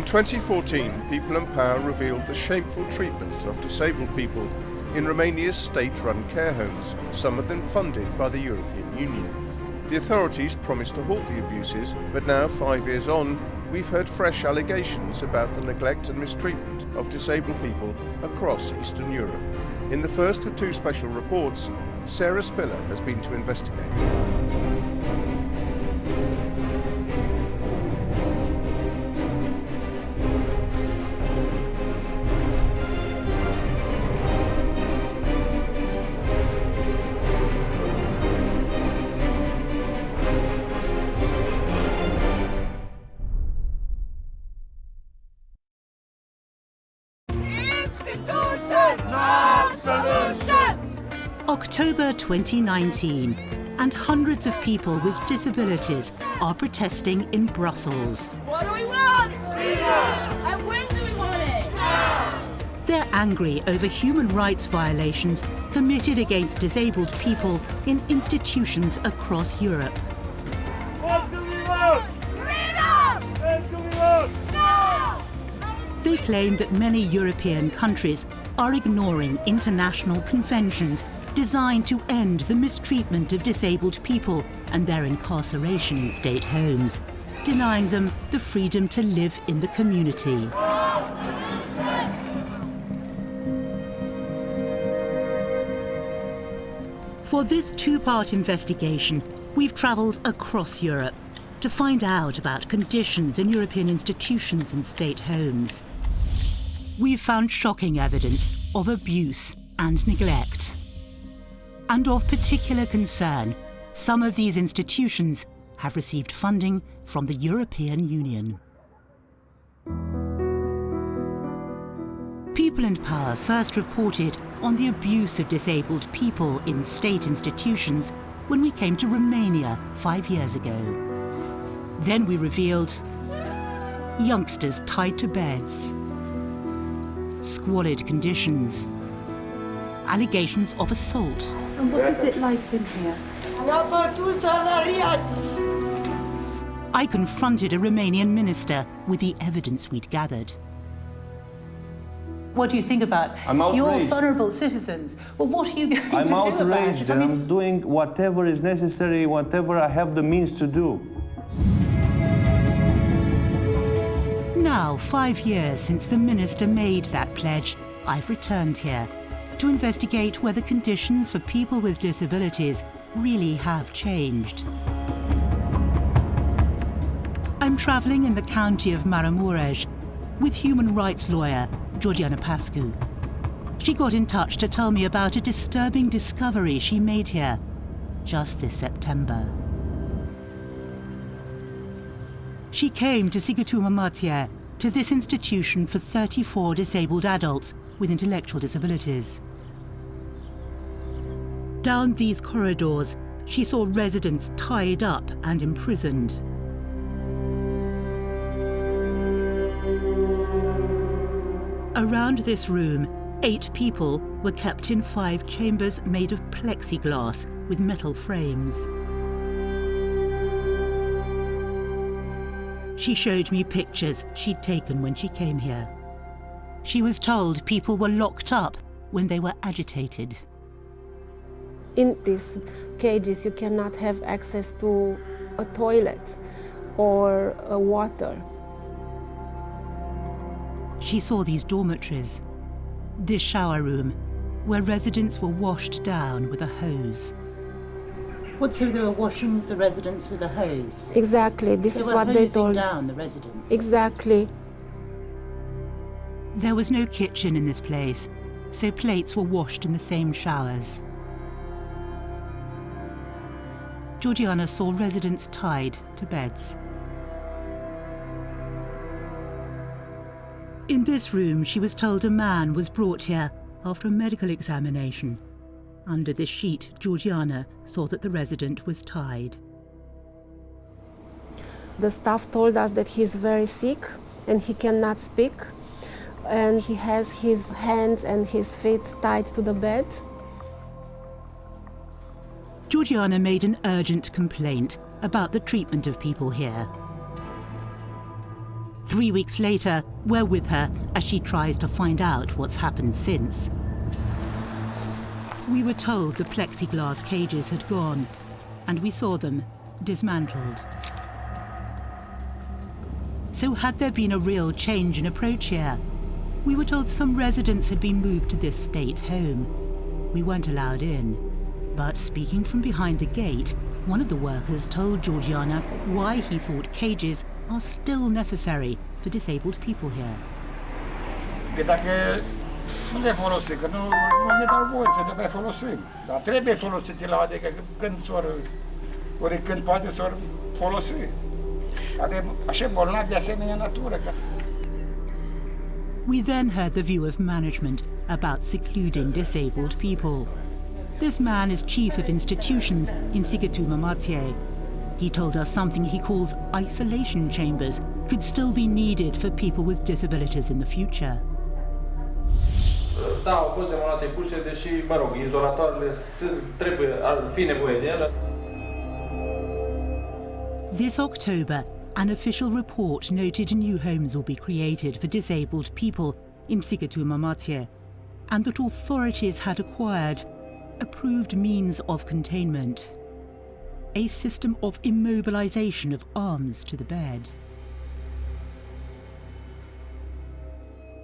In 2014, People and Power revealed the shameful treatment of disabled people in Romania's state-run care homes, some of them funded by the European Union. The authorities promised to halt the abuses, but now, 5 years on, we've heard fresh allegations about the neglect and mistreatment of disabled people across Eastern Europe. In the first of two special reports, Sarah Spiller has been to investigate. October 2019, and hundreds of people with disabilities are protesting in Brussels. What do we want? Freedom! And when do we want it? Now! They're angry over human rights violations committed against disabled people in institutions across Europe. What do we want? Freedom! What do we want? Now! They claim that many European countries are ignoring international conventions designed to end the mistreatment of disabled people and their incarceration in state homes, denying them the freedom to live in the community. For this two-part investigation, we've travelled across Europe to find out about conditions in European institutions and state homes. We've found shocking evidence of abuse and neglect. And of particular concern, some of these institutions have received funding from the European Union. People and Power first reported on the abuse of disabled people in state institutions when we came to Romania 5 years ago. Then we revealed youngsters tied to beds, squalid conditions, allegations of assault. And what is it like in here? I confronted a Romanian minister with the evidence we'd gathered. What do you think about your vulnerable citizens? Well, what are you going to do about it? I'm outraged, and I'm doing whatever is necessary, whatever I have the means to do. Now, 5 years since the minister made that pledge, I've returned here to investigate whether conditions for people with disabilities really have changed. I'm travelling in the county of Maramureș with human rights lawyer Georgiana Pascu. She got in touch to tell me about a disturbing discovery she made here just this September. She came to Sigătuma Martyr, to this institution for 34 disabled adults with intellectual disabilities. Down these corridors, she saw residents tied up and imprisoned. Around this room, 8 people were kept in 5 chambers made of plexiglass with metal frames. She showed me pictures she'd taken when she came here. She was told people were locked up when they were agitated. In these cages, you cannot have access to a toilet or water. She saw these dormitories, this shower room, where residents were washed down with a hose. What, so they were washing the residents with a hose? Exactly, this is what they told. They were hosing down the residents? Exactly. There was no kitchen in this place, so plates were washed in the same showers. Georgiana saw residents tied to beds. In this room, she was told a man was brought here after a medical examination. Under this sheet, Georgiana saw that the resident was tied. The staff told us that he's very sick and he cannot speak, and he has his hands and his feet tied to the bed. Georgiana made an urgent complaint about the treatment of people here. 3 weeks later, we're with her as she tries to find out what's happened since. We were told the plexiglass cages had gone, and we saw them dismantled. So had there been a real change in approach here? We were told some residents had been moved to this state home. We weren't allowed in, but speaking from behind the gate, one of the workers told Georgiana why he thought cages are still necessary for disabled people here. Nu le folosim, că nu ne dau voie să le mai folosim. Dar trebuie folosite la adică când ori când poate s-or folosi. Avem așa bolnavi de asemenea natură. We then heard the view of management about secluding disabled people. This man is chief of institutions in Sighetu Marmației. He told us something he calls isolation chambers could still be needed for people with disabilities in the future. Da, au fost demolate cușe, deși, mă rog, izolatoarele trebuie, ar fi nevoie de ele. This October, an official report noted new homes will be created for disabled people in Sighetu Marmației, and that authorities had acquired approved means of containment, a system of immobilization of arms to the bed.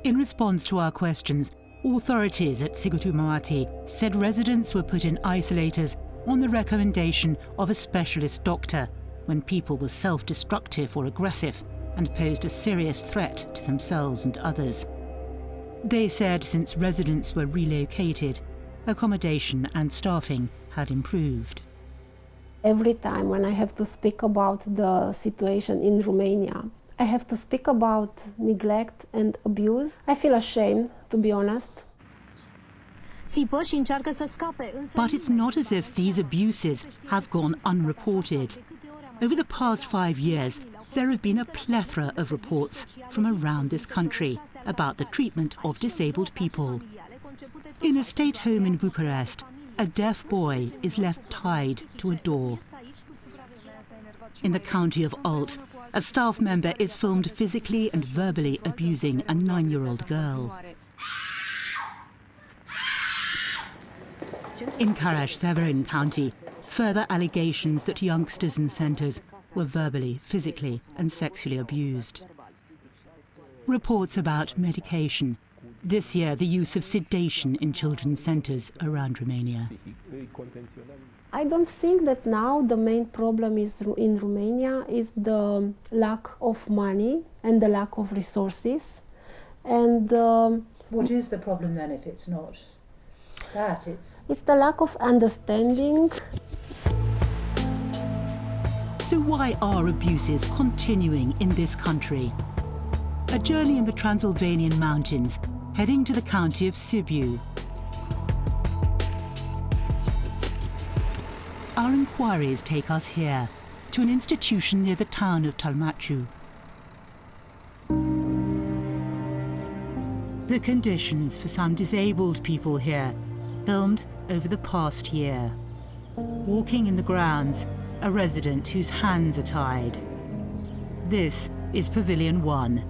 In response to our questions, authorities at Sighetu Marmației said residents were put in isolators on the recommendation of a specialist doctor when people were self-destructive or aggressive and posed a serious threat to themselves and others. They said since residents were relocated, accommodation and staffing had improved. Every time when I have to speak about the situation in Romania, I have to speak about neglect and abuse. I feel ashamed, to be honest. But it's not as if these abuses have gone unreported. Over the past 5 years, there have been a plethora of reports from around this country about the treatment of disabled people. In a state home in Bucharest, a deaf boy is left tied to a door. In the county of Halt, a staff member is filmed physically and verbally abusing a 9-year-old girl. In Bucharest-Severin County, further allegations that youngsters in centres were verbally, physically and sexually abused. Reports about medication. This year, the use of sedation in children's centres around Romania. I don't think that now the main problem in Romania is the lack of money and the lack of resources. And what is the problem then if it's not that? It's the lack of understanding. So why are abuses continuing in this country? A journey in the Transylvanian mountains, heading to the county of Giurgiu. Our inquiries take us here, to an institution near the town of Talmaciu. The conditions for some disabled people here, filmed over the past year. Walking in the grounds, a resident whose hands are tied. This is Pavilion 1,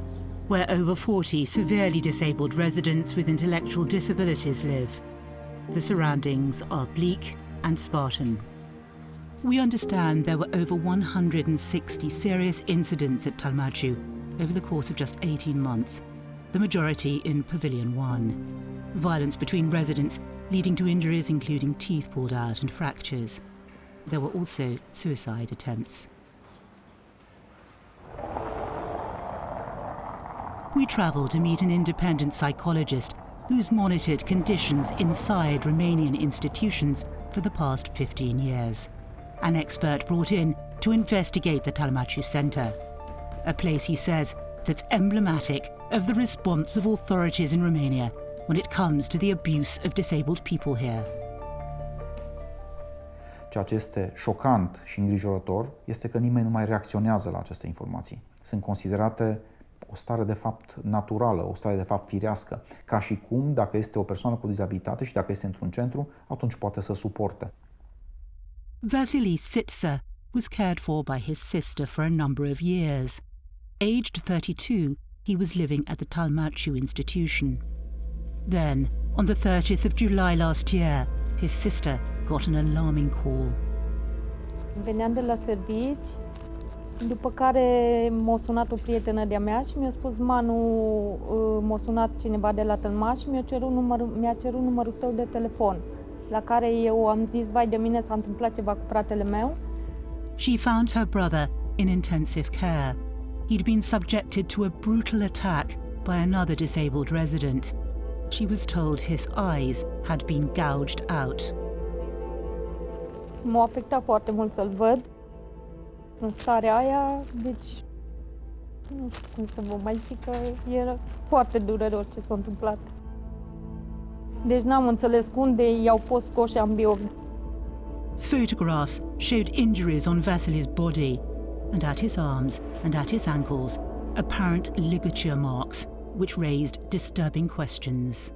where over 40 severely disabled residents with intellectual disabilities live. The surroundings are bleak and Spartan. We understand there were over 160 serious incidents at Talmaciu over the course of just 18 months, the majority in Pavilion 1. Violence between residents leading to injuries including teeth pulled out and fractures. There were also suicide attempts. We travel to meet an independent psychologist who's monitored conditions inside Romanian institutions for the past 15 years. An expert brought in to investigate the Talmaciu Centre, a place he says that's emblematic of the response of authorities in Romania when it comes to the abuse of disabled people here. Ceea ce este șocant și îngrijorător este că nimeni nu mai reacționează la aceste informații. Sunt considerate o stare de fapt naturală, o stare de fapt firească, ca și cum dacă este o persoană cu dizabilitate și dacă este într-un centru, atunci poate să suporte. Vasily Sitsa was cared for by his sister for a number of years. Aged 32, he was living at the Talmaciu institution. Then, on the 30th of July last year, his sister got an alarming call. Veneam de la servici, după care m-a sunat o prietenă de-a mea și mi-a spus: Manu, m-a sunat cineva de la Tălmaș și mi-a cerut numărul tău de telefon. La care eu am zis: vai de mine, s-a întâmplat ceva cu fratele meu. She found her brother in intensive care. He'd been subjected to a brutal attack by another disabled resident. She was told his eyes had been gouged out. M-a afectat foarte mult să-l văd în starea aia, deci nu știu cum să vă mai zic, că era foarte dureros ce s-a întâmplat. Deci n-am înțeles unde i-au fost scoși ambii. Photographs showed injuries on Vasili's body and at his arms and at his ankles, apparent ligature marks, which raised disturbing questions.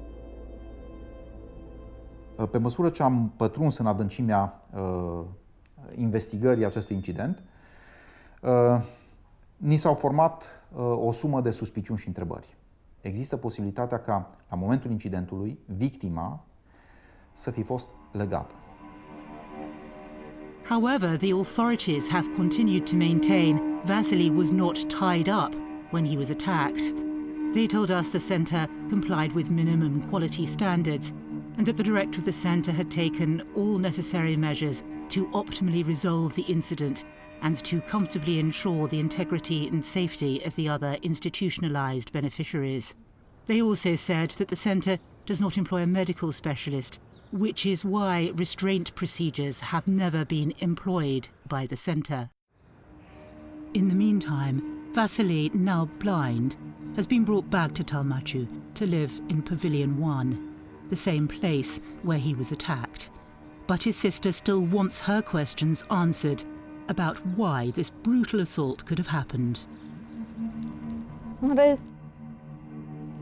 Pe măsură ce am pătruns în adâncimea investigării acestui incident, ni s-au format o sumă de suspiciuni și întrebări. Există posibilitatea ca, la momentul incidentului, victima să fi fost legată. However, the authorities have continued to maintain Vasily was not tied up when he was attacked. They told us the centre complied with minimum quality standards and that the director of the centre had taken all necessary measures to optimally resolve the incident and to comfortably ensure the integrity and safety of the other institutionalised beneficiaries. They also said that the centre does not employ a medical specialist, which is why restraint procedures have never been employed by the centre. In the meantime, Vasily, now blind, has been brought back to Talmaciu to live in Pavilion 1, the same place where he was attacked. But his sister still wants her questions answered about why this brutal assault could have happened. În rest,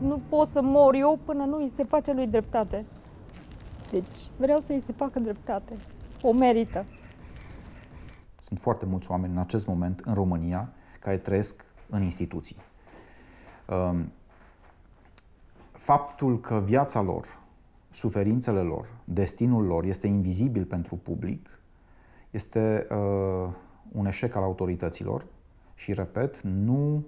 nu pot să mor eu până nu îi se face lui dreptate. Deci vreau să îi se facă dreptate. O merită. Sunt foarte mulți oameni în acest moment în România care trăiesc în instituții. Faptul că viața lor, suferințele lor, destinul lor este invizibil pentru public este un eșec al autorităților și, repet, nu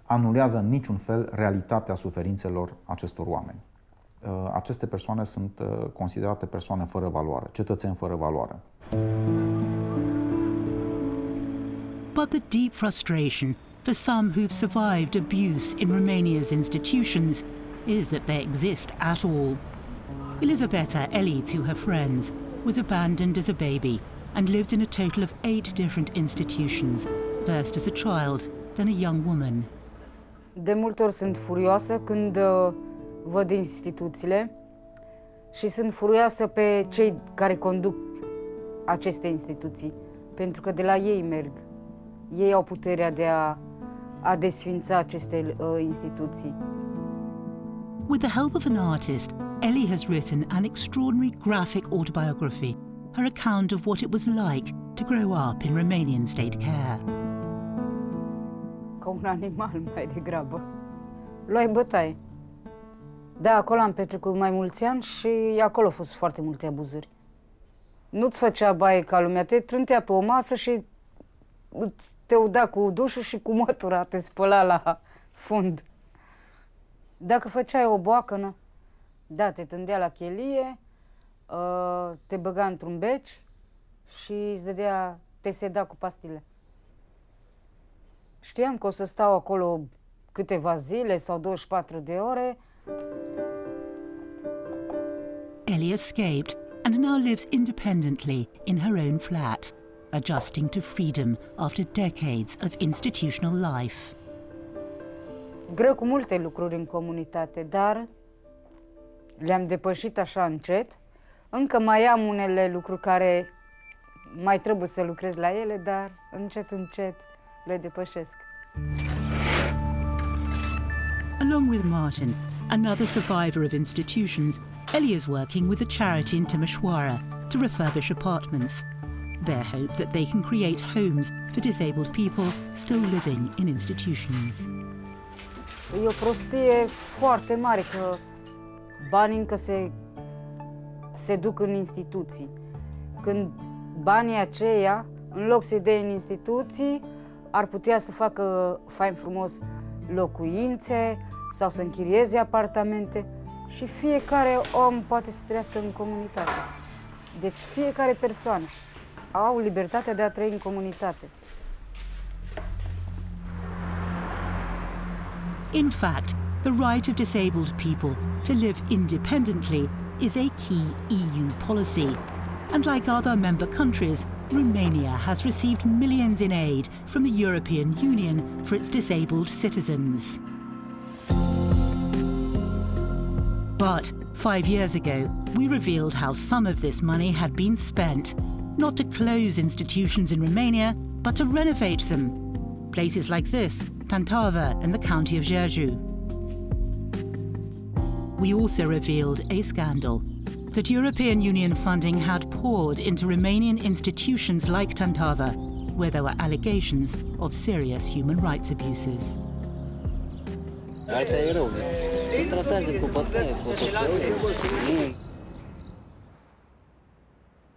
anulează în niciun fel realitatea suferințelor acestor oameni. Aceste persoane sunt considerate persoane fără valoare, cetățeni fără valoare. But the deep frustration for some who've survived abuse in Romania's institutions is that they exist at all. Elisabetta, Ellie to her friends, was abandoned as a baby and lived in a total of 8 different institutions, first as a child, then a young woman. De multe ori sunt furioasă când văd instituțiile și sunt furioasă pe cei care conduc aceste instituții, pentru că de la ei merg. Ei au puterea de a desfința aceste instituții. With the help of an artist, Ellie has written an extraordinary graphic autobiography, her account of what it was like to grow up in Romanian state care. Ca un animal mai degrabă. Luai bătaie. Da, acolo am petrecut mai mulți ani și acolo au fost foarte multe abuzuri. Nu-ți făcea baie ca lumea, te trântea pe o masă și te uda cu dușul și cu mătura, te spăla la fund. Dacă făceai o boacănă, da, te tândea la chelie, te băga într-un beci și te seda cu pastile. Știam că o să stau acolo câteva zile sau 24 de ore. Ellie escaped and now lives independently in her own flat, adjusting to freedom after decades of institutional life. Greu cu multe lucruri în comunitate, dar le-am depășit așa încet. Încă mai am unele lucruri care mai trebuie să lucrez la ele, dar încet, încet le depășesc. Along with Martin, another survivor of institutions, Ellie is working with a charity in Timișoara to refurbish apartments. Their hope that they can create homes for disabled people still living in institutions. E o prostie foarte mare că banii încă se duc în instituții. Când banii aceia, în loc să-i dea în instituții, ar putea să facă fain frumos locuințe sau să închirieze apartamente și fiecare om poate să trăiască în comunitate. Deci fiecare persoană au libertatea de a trăi în comunitate. In fact, the right of disabled people to live independently is a key EU policy. And like other member countries, Romania has received millions in aid from the European Union for its disabled citizens. But 5 years ago, we revealed how some of this money had been spent, not to close institutions in Romania, but to renovate them. Places like this, TANTAVA in the county of GIURGIU. We also revealed a scandal, that European Union funding had poured into Romanian institutions like TANTAVA, where there were allegations of serious human rights abuses.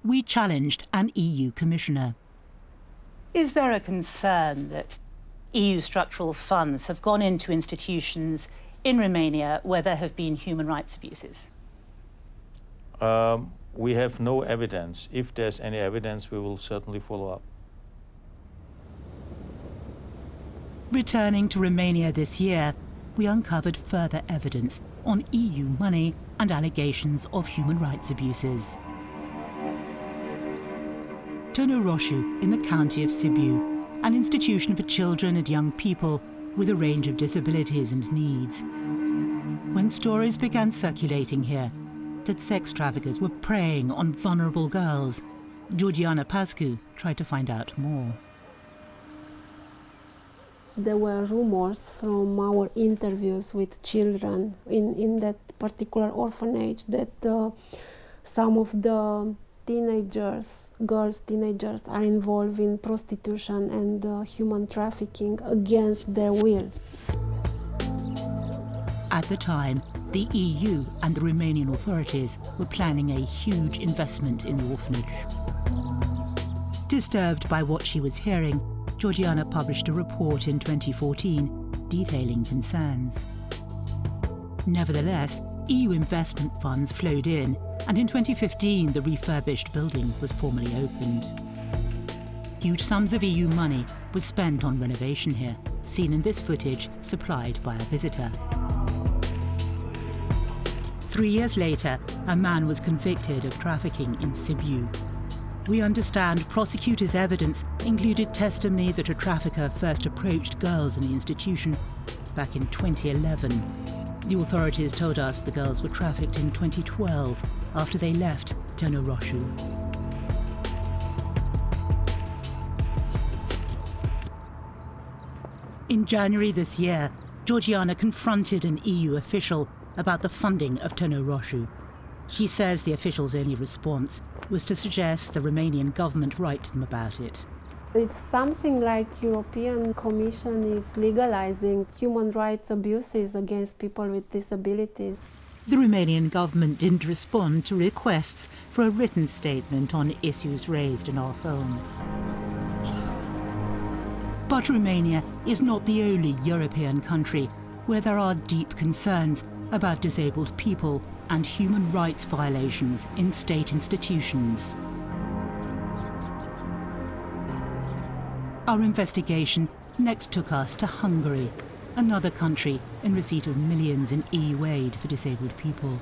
We challenged an EU commissioner. Is there a concern that EU structural funds have gone into institutions in Romania where there have been human rights abuses? We have no evidence. If there's any evidence, we will certainly follow up. Returning to Romania this year, we uncovered further evidence on EU money and allegations of human rights abuses. Târnăroșu in the county of Sibiu, an institution for children and young people with a range of disabilities and needs. When stories began circulating here that sex traffickers were preying on vulnerable girls, Georgiana Pascu tried to find out more. There were rumors from our interviews with children in that particular orphanage that some of the teenagers are involved in prostitution and human trafficking against their will. At the time, the EU and the Romanian authorities were planning a huge investment in the orphanage. Disturbed by what she was hearing, Georgiana published a report in 2014 detailing concerns. Nevertheless, EU investment funds flowed in, and in 2015 the refurbished building was formally opened. Huge sums of EU money was spent on renovation here, seen in this footage supplied by a visitor. 3 years later, a man was convicted of trafficking in Sibiu. We understand prosecutors' evidence included testimony that a trafficker first approached girls in the institution back in 2011. The authorities told us the girls were trafficked in 2012 after they left Târnăroșu. In January this year, Georgiana confronted an EU official about the funding of Târnăroșu. She says the official's only response was to suggest the Romanian government write to them about it. It's something like European Commission is legalizing human rights abuses against people with disabilities. The Romanian government didn't respond to requests for a written statement on issues raised in our film. But Romania is not the only European country where there are deep concerns about disabled people and human rights violations in state institutions. Our investigation next took us to Hungary, another country in receipt of millions in EU aid for disabled people.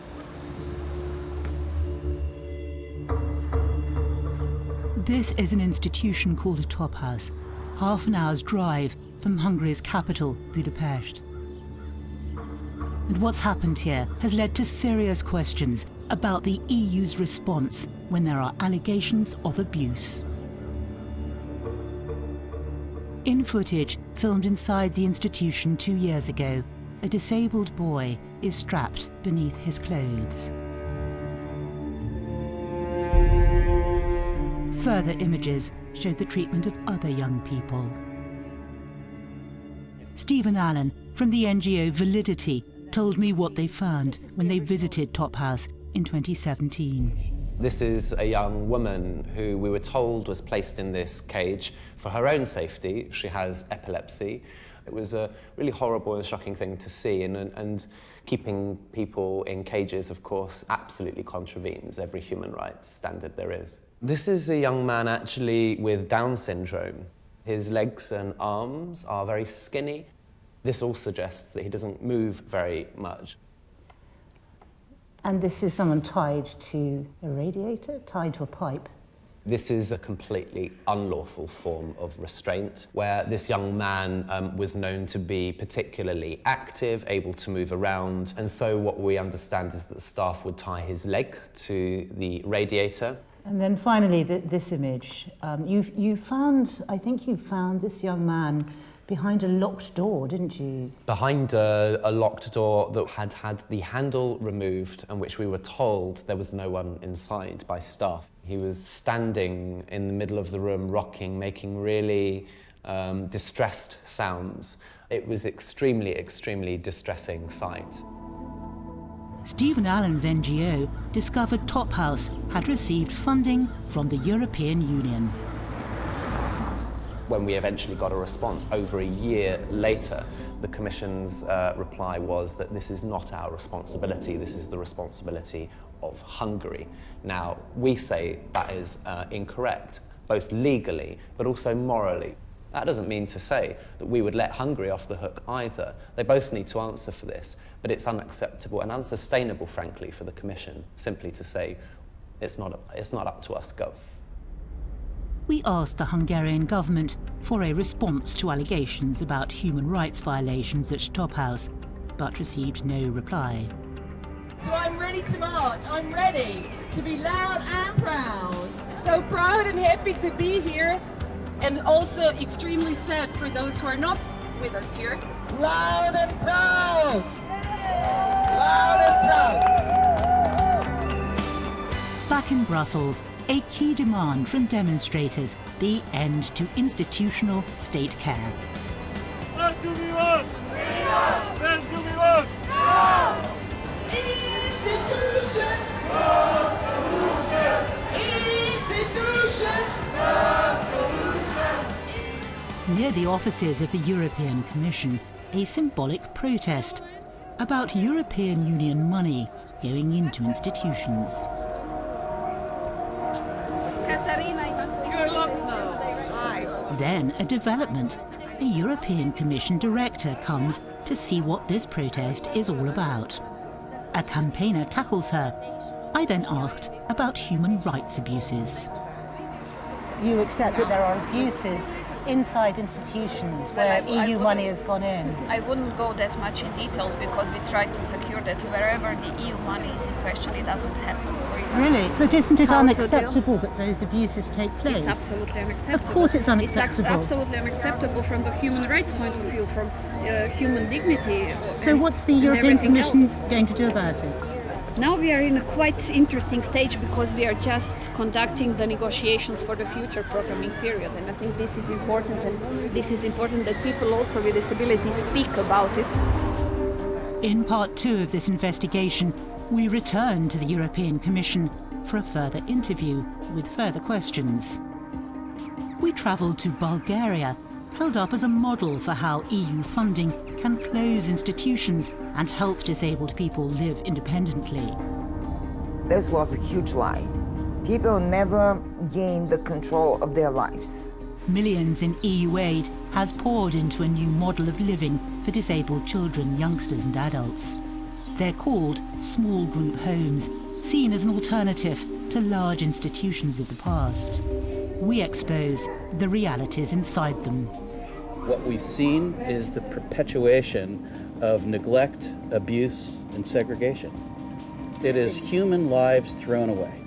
This is an institution called a top house, half an hour's drive from Hungary's capital, Budapest. And what's happened here has led to serious questions about the EU's response when there are allegations of abuse. In footage filmed inside the institution 2 years ago, a disabled boy is strapped beneath his clothes. Further images showed the treatment of other young people. Stephen Allen from the NGO Validity told me what they found when they visited Top House in 2017. This is a young woman who we were told was placed in this cage for her own safety. She has epilepsy. It was a really horrible and shocking thing to see, and keeping people in cages, of course, absolutely contravenes every human rights standard there is. This is a young man actually with Down syndrome. His legs and arms are very skinny. This all suggests that he doesn't move very much. And this is someone tied to a radiator, tied to a pipe? This is a completely unlawful form of restraint, where this young man was known to be particularly active, able to move around, and so what we understand is that staff would tie his leg to the radiator. And then finally, this image. You found, I think you found this young man behind a locked door, didn't you? Behind a locked door that had the handle removed and which we were told there was no one inside by staff. He was standing in the middle of the room, rocking, making really distressed sounds. It was extremely, extremely distressing sight. Stephen Allen's NGO discovered Top House had received funding from the European Union. When we eventually got a response over a year later, the Commission's reply was that this is not our responsibility, this is the responsibility of Hungary. Now, we say that is incorrect, both legally but also morally. That doesn't mean to say that we would let Hungary off the hook either. They both need to answer for this, but it's unacceptable and unsustainable, frankly, for the Commission simply to say it's not up to us, Gov. We asked the Hungarian government for a response to allegations about human rights violations at Top House, but received no reply. So I'm ready to march. I'm ready to be loud and proud. So proud and happy to be here, and also extremely sad for those who are not with us here. Loud and proud! Loud and proud! Back in Brussels, a key demand from demonstrators, the end to institutional state care. What do we want? Freedom! What do we want? No! Institutions! No solution! Institutions! No solution! Near the offices of the European Commission, a symbolic protest about European Union money going into institutions. Then a development. A European Commission director comes to see what this protest is all about. A campaigner tackles her. I then asked about human rights abuses. You accept that there are abuses inside institutions where EU money has gone in? I wouldn't go that much in details because we try to secure that wherever the EU money is in question, it doesn't happen. Really? But isn't it unacceptable that those abuses take place? It's absolutely unacceptable. Of course it's unacceptable. It's absolutely unacceptable from the human rights point of view, from human dignity. So what's the European Commission going to do about it? Now we are in a quite interesting stage because we are just conducting the negotiations for the future programming period, and I think this is important, and this is important that people also with disabilities speak about it. In part 2 of this investigation, we return to the European Commission for a further interview with further questions. We travelled to Bulgaria, held up as a model for how EU funding can close institutions and help disabled people live independently. This was a huge lie. People never gained the control of their lives. Millions in EU aid has poured into a new model of living for disabled children, youngsters and adults. They're called small group homes, seen as an alternative to large institutions of the past. We expose the realities inside them. What we've seen is the perpetuation of neglect, abuse, and segregation. It is human lives thrown away.